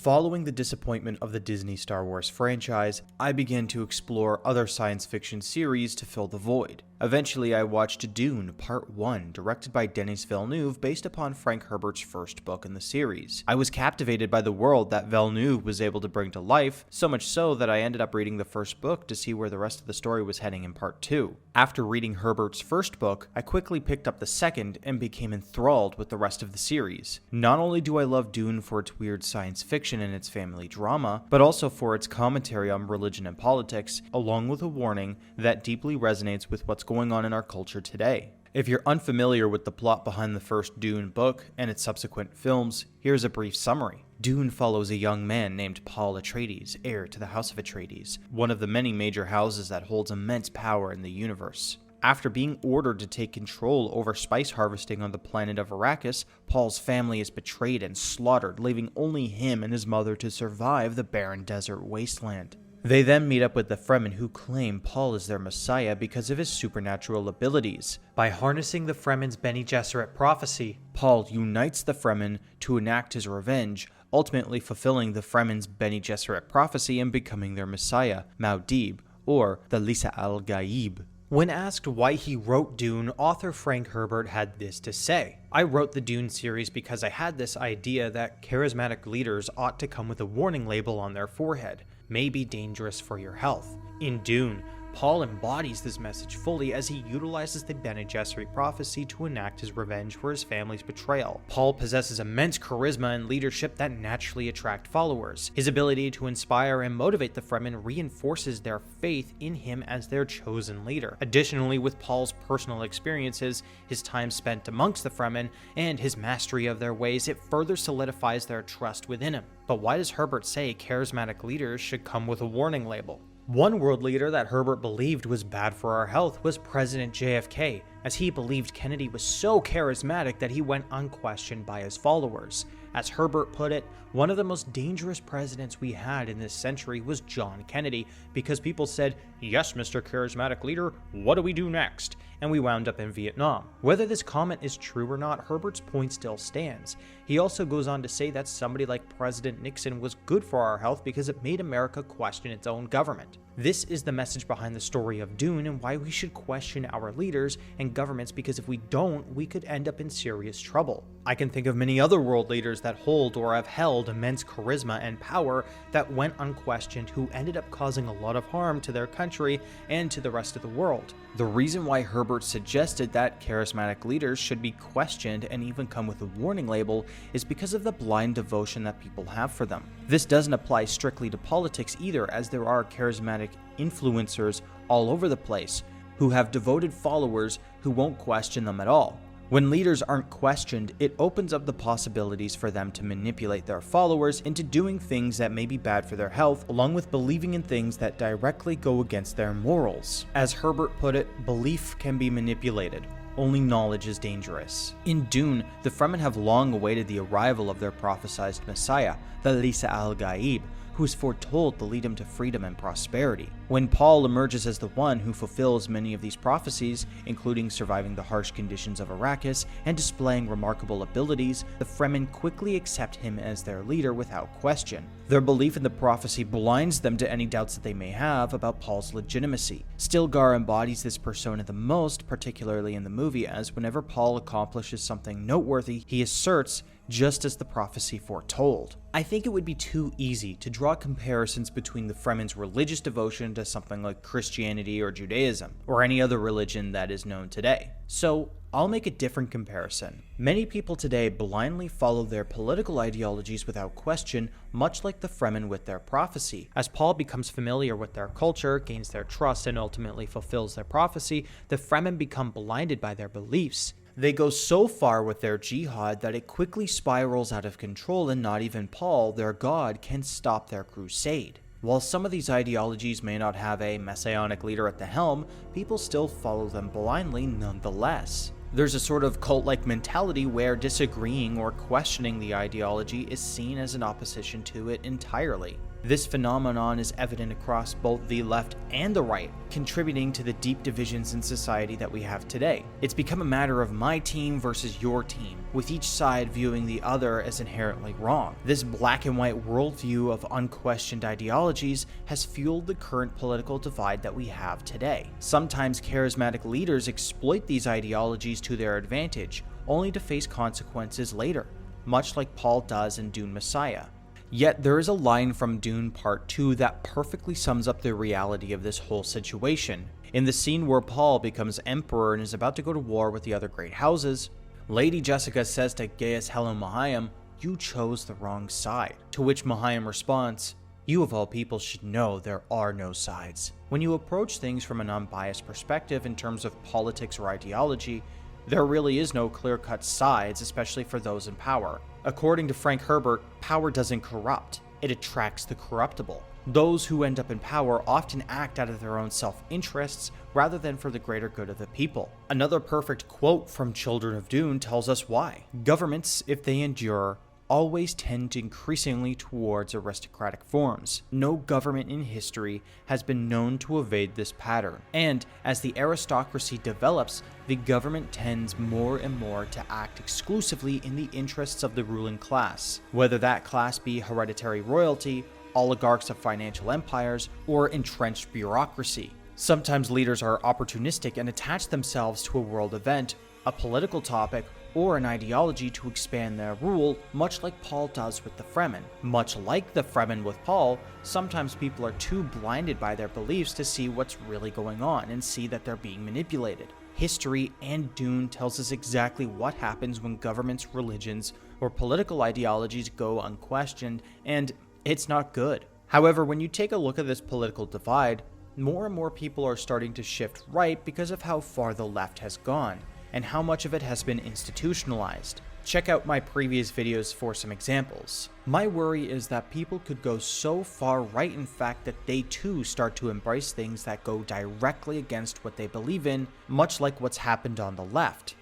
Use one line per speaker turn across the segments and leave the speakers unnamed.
Following the disappointment of the Disney Star Wars franchise, I began to explore other science fiction series to fill the void. Eventually, I watched Dune Part 1, directed by Denis Villeneuve based upon Frank Herbert's first book in the series. I was captivated by the world that Villeneuve was able to bring to life, so much so that I ended up reading the first book to see where the rest of the story was heading in Part 2. After reading Herbert's first book, I quickly picked up the second and became enthralled with the rest of the series. Not only do I love Dune for its weird science fiction and its family drama, but also for its commentary on religion and politics, along with a warning that deeply resonates with what's going on in our culture today. If you're unfamiliar with the plot behind the first Dune book and its subsequent films, here's a brief summary. Dune follows a young man named Paul Atreides, heir to the House of Atreides, one of the many major houses that holds immense power in the universe. After being ordered to take control over spice harvesting on the planet of Arrakis, Paul's family is betrayed and slaughtered, leaving only him and his mother to survive the barren desert wasteland. They then meet up with the Fremen, who claim Paul is their messiah because of his supernatural abilities. By harnessing the Fremen's Bene Gesserit prophecy, Paul unites the Fremen to enact his revenge, ultimately fulfilling the Fremen's Bene Gesserit prophecy and becoming their messiah, Muad'Dib, or the Lisa al-Gaib. When asked why he wrote Dune, author Frank Herbert had this to say: "I wrote the Dune series because I had this idea that charismatic leaders ought to come with a warning label on their forehead, may be dangerous for your health. In Dune, Paul embodies this message fully as he utilizes the Bene Gesserit prophecy to enact his revenge for his family's betrayal. Paul possesses immense charisma and leadership that naturally attract followers. His ability to inspire and motivate the Fremen reinforces their faith in him as their chosen leader. Additionally, with Paul's personal experiences, his time spent amongst the Fremen, and his mastery of their ways, it further solidifies their trust within him." But why does Herbert say charismatic leaders should come with a warning label? One world leader that Herbert believed was bad for our health was President JFK, as he believed Kennedy was so charismatic that he went unquestioned by his followers. As Herbert put it, one of the most dangerous presidents we had in this century was John Kennedy, because people said, "Yes, Mr. Charismatic Leader, what do we do next?" And we wound up in Vietnam. Whether this comment is true or not, Herbert's point still stands. He also goes on to say that somebody like President Nixon was good for our health because it made America question its own government. This is the message behind the story of Dune and why we should question our leaders and governments, because if we don't, we could end up in serious trouble. I can think of many other world leaders that hold or have held immense charisma and power that went unquestioned, who ended up causing a lot of harm to their country and to the rest of the world. The reason why Herbert suggested that charismatic leaders should be questioned and even come with a warning label is because of the blind devotion that people have for them. This doesn't apply strictly to politics either, as there are charismatic influencers all over the place who have devoted followers who won't question them at all. When leaders aren't questioned, it opens up the possibilities for them to manipulate their followers into doing things that may be bad for their health, along with believing in things that directly go against their morals. As Herbert put it, belief can be manipulated. Only knowledge is dangerous. In Dune, the Fremen have long awaited the arrival of their prophesized messiah, the Lisa al-Gaib, who is foretold to lead him to freedom and prosperity. When Paul emerges as the one who fulfills many of these prophecies, including surviving the harsh conditions of Arrakis and displaying remarkable abilities, the Fremen quickly accept him as their leader without question. Their belief in the prophecy blinds them to any doubts that they may have about Paul's legitimacy. Stilgar embodies this persona the most, particularly in the movie, as whenever Paul accomplishes something noteworthy, he asserts, just as the prophecy foretold. I think it would be too easy to draw comparisons between the Fremen's religious devotion to something like Christianity or Judaism, or any other religion that is known today. So I'll make a different comparison. Many people today blindly follow their political ideologies without question, much like the Fremen with their prophecy. As Paul becomes familiar with their culture, gains their trust, and ultimately fulfills their prophecy, the Fremen become blinded by their beliefs. They go so far with their jihad that it quickly spirals out of control, and not even Paul, their god, can stop their crusade. While some of these ideologies may not have a messianic leader at the helm, people still follow them blindly nonetheless. There's a sort of cult-like mentality where disagreeing or questioning the ideology is seen as an opposition to it entirely. This phenomenon is evident across both the left and the right, contributing to the deep divisions in society that we have today. It's become a matter of my team versus your team, with each side viewing the other as inherently wrong. This black and white worldview of unquestioned ideologies has fueled the current political divide that we have today. Sometimes charismatic leaders exploit these ideologies to their advantage, only to face consequences later, much like Paul does in Dune Messiah. Yet there is a line from Dune Part 2 that perfectly sums up the reality of this whole situation. In the scene where Paul becomes emperor and is about to go to war with the other great houses, Lady Jessica says to Gaius Hello Mahayim, "You chose the wrong side." To which Mahayim responds, "You of all people should know there are no sides. When you approach things from an unbiased perspective in terms of politics or ideology, there really is no clear-cut sides, especially for those in power. According to Frank Herbert, power doesn't corrupt, it attracts the corruptible. Those who end up in power often act out of their own self-interests rather than for the greater good of the people." Another perfect quote from Children of Dune tells us why. "Governments, if they endure, always tend increasingly towards aristocratic forms. No government in history has been known to evade this pattern. And as the aristocracy develops, the government tends more and more to act exclusively in the interests of the ruling class, whether that class be hereditary royalty, oligarchs of financial empires, or entrenched bureaucracy. Sometimes leaders are opportunistic and attach themselves to a world event, a political topic, or an ideology to expand their rule, much like Paul does with the Fremen. Much like the Fremen with Paul, sometimes people are too blinded by their beliefs to see what's really going on and see that they're being manipulated. History and Dune tells us exactly what happens when governments, religions, or political ideologies go unquestioned, and it's not good. However, when you take a look at this political divide, more and more people are starting to shift right because of how far the left has gone, and how much of it has been institutionalized. Check out my previous videos for some examples. My worry is that people could go so far right, in fact, that they too start to embrace things that go directly against what they believe in, much like what's happened on the left.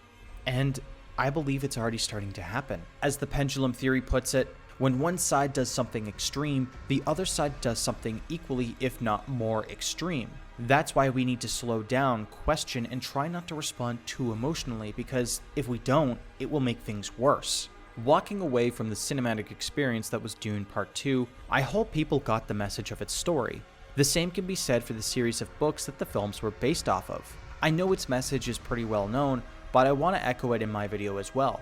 And I believe it's already starting to happen. As the pendulum theory puts it, when one side does something extreme, the other side does something equally, if not more, extreme. That's why we need to slow down, question, and try not to respond too emotionally, because if we don't, it will make things worse. Walking away from the cinematic experience that was Dune Part 2, I hope people got the message of its story. The same can be said for the series of books that the films were based off of. I know its message is pretty well known, but I want to echo it in my video as well.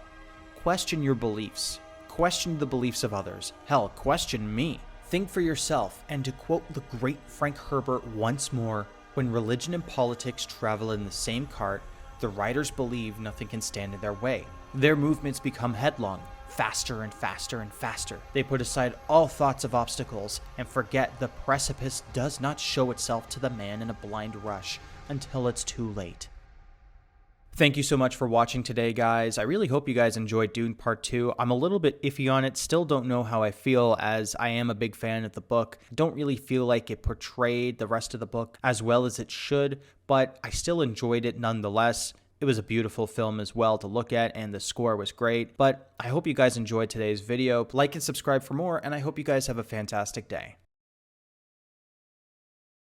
Question your beliefs. Question the beliefs of others. Hell, question me. Think for yourself, and to quote the great Frank Herbert once more, "When religion and politics travel in the same cart, the riders believe nothing can stand in their way. Their movements become headlong, faster and faster and faster. They put aside all thoughts of obstacles and forget the precipice does not show itself to the man in a blind rush until it's too late." Thank you so much for watching today, guys. I really hope you guys enjoyed Dune Part 2. I'm a little bit iffy on it, still don't know how I feel, as I am a big fan of the book. Don't really feel like it portrayed the rest of the book as well as it should, but I still enjoyed it nonetheless. It was a beautiful film as well to look at, and the score was great. But I hope you guys enjoyed today's video. Like and subscribe for more, and I hope you guys have a fantastic day.